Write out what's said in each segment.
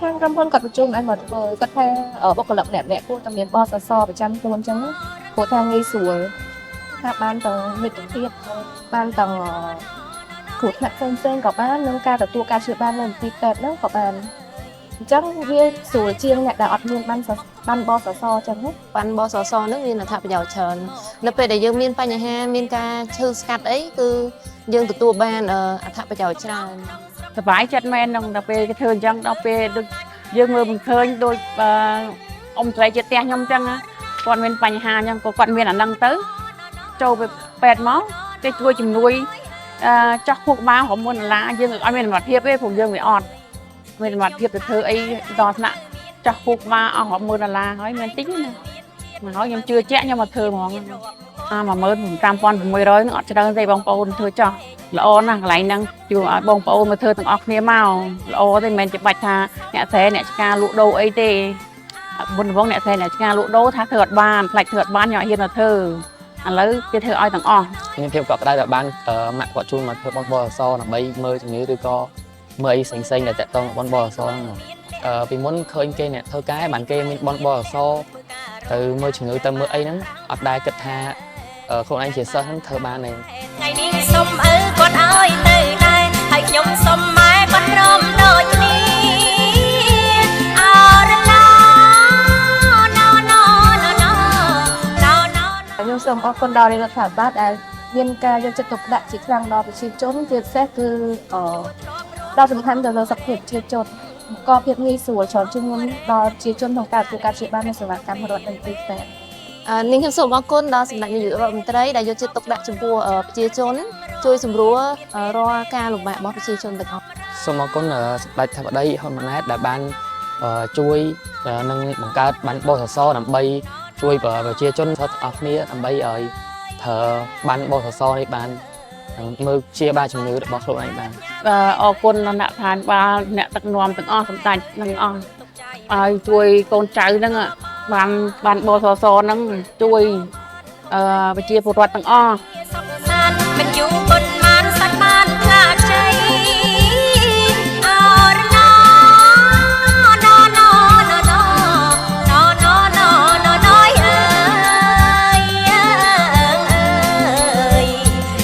ខាងក្រុមហ៊ុនគាត់ប្រជុំឲ្យមកធ្វើគាត់ថាបុគ្គលិកអ្នកគួរតែមានបសសប្រចាំខ្លួនអញ្ចឹងព្រោះថាងាយស្រួលថាបានទាំងមិត្តភាពបានទាំងគ្រោះថ្នាក់ផ្សេងៗក៏បាននិងការទទួលការព្យាបាលនៅមន្ទីរពេទ្យហ្នឹងក៏បានអញ្ចឹងវាស្រួលជាងអ្នកដែលអត់មានបានបសសអញ្ចឹងបានបសសហ្នឹងមានអត្ថប្រយោជន៍ច្រើននៅពេលដែលយើងមានបញ្ហាមានការឈឺស្កាត់អីគឺយើងទទួលបានអត្ថប្រយោជន៍ច្រើនសប្បាយចិត្តមែនដល់ពេលគេធ្វើអញ្ចឹងដល់ពេលដូចយើងមើលមិនឃើញដូចអ៊ំត្រីជាផ្ទះខ្ញុំអញ្ចឹងគាត់មានបញ្ហាអញ្ចឹងក៏គាត់មានអានឹងទៅចូលទៅពេទ្យមកគេជួយជំនួយចោះពុកបាហរម៉ូនឡាយើងអត់មានសមត្ថភាពទេព្រោះយើងវាអត់មានសមត្ថភាពទៅធ្វើអីដល់ថ្នាក់ចោះពុកបាអស់ហរម៉ូនឡាហើយមានតិចណាមកហើយខ្ញុំជឿជាក់ខ្ញុំមកធ្វើហ្មង15600នឹងអត់ច្រើនទេបងប្អូនធ្វើចោះល្អណាស់កន្លែងហ្នឹងជួយឲ្យបងប្អូនមកធ្វើទាំងអស់គ្នាមកល្អទេមិនមែនជាបាច់ថាអ្នកស្រែអ្នកឆ្ការលក់ដូរអីទេមុនដំបូងអ្នកស្រែអ្នកឆ្ការលក់ដូរថាធ្វើអត់បានផ្លាច់ធ្វើអត់បានខ្ញុំអត់ហ៊ានមកធ្វើឥឡូវគេធ្វើឲ្យទាំងអស់មានភាពកក់ក្ដៅដែលបានម៉ាក់គាត់ជួយមកធ្វើបនបសដើម្បីមើលជំងឺឬក៏មើលអីផ្សេងៗដែលតាក់ទងបនបសហ្នឹងពីមុនឃើញគេអ្នកធ្វើការបានគេមានបនបសទៅមើលជំងឺទៅមើលអីហ្នឹងអត់ដែលគិតថាខ្លួនឯងជាសិស្សហ្នឹងធ្វើបានទេថ្ងៃនេះសុំឪគាត់ឲ្យទៅដែរហើយខ្ញុំសុំម៉ែគាត់ព្រមដូចគ្នាអរឡាណូខ្ញុំសូមអរគុណដល់រដ្ឋាភិបាលដែលមានការយកចិត្តទុកដាក់ជាខ្លាំងដល់ប្រជាជនជាពិសេសគឺដល់សំខាន់ទៅលើសុខភាពប្រជាជនក៏ភាពងាយស្រួលច្រើនជាងមុនដល់ប្រជាជនក្នុងការធ្វើការព្យាបាលនៅសេវាកម្មរដ្ឋនិងទីផ្សារនាងខ្ញុំសូមអរគុណដល់សម្ដេចនាយករដ្ឋមន្ត្រីដែលយកចិត្តទុកដាក់ចំពោះប្រជាជនជួយសម្រួលរាល់ការលំបាករបស់ប្រជាជនទាំងអស់សូមអរគុណសម្ដេចថាបតីហ៊ុនម៉ាណែតដែលបានជួយនឹងបង្កើតបានបសសដើម្បីជួយប្រជាជនទាំងអស់គ្នាដើម្បីឲ្យធ្វើបានបសសនេះបានមើលជាបាលជំងឺរបស់ខ្លួនឯងបានអរគុណដល់អ្នកឋានបាលអ្នកដឹកនាំទាំងអស់សម្ដេចទាំងអស់ឲ្យជួយកូនចៅហ្នឹងបានបសសហ្នឹងជួយប្រជាពលរដ្ឋទាំងអស់មិនយូរប៉ុន្មានសាច់បានផ្លាកជ័យអរឡាណូ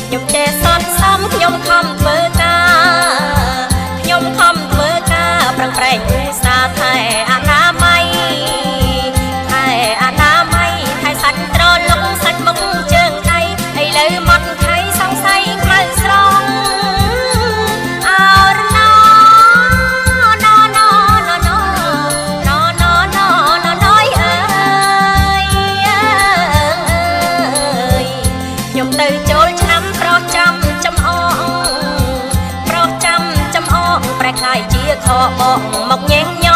ខ្ញុំចេះសន្សំខ្ញុំខំធ្វើការប្រឹងប្រែងឧស្សាហ៍ថែអនាម័យថែសាច់ត្រលុកសាច់មុខជើងដៃឥឡូវមាត់ខៃសង្ស័យខ្មៅស្រងអរឡាណូខ្ញុំទៅចូលឆ្នាំប្រុសចាំចំអងប្រែខ្លាយជាខបមកញ៉ែង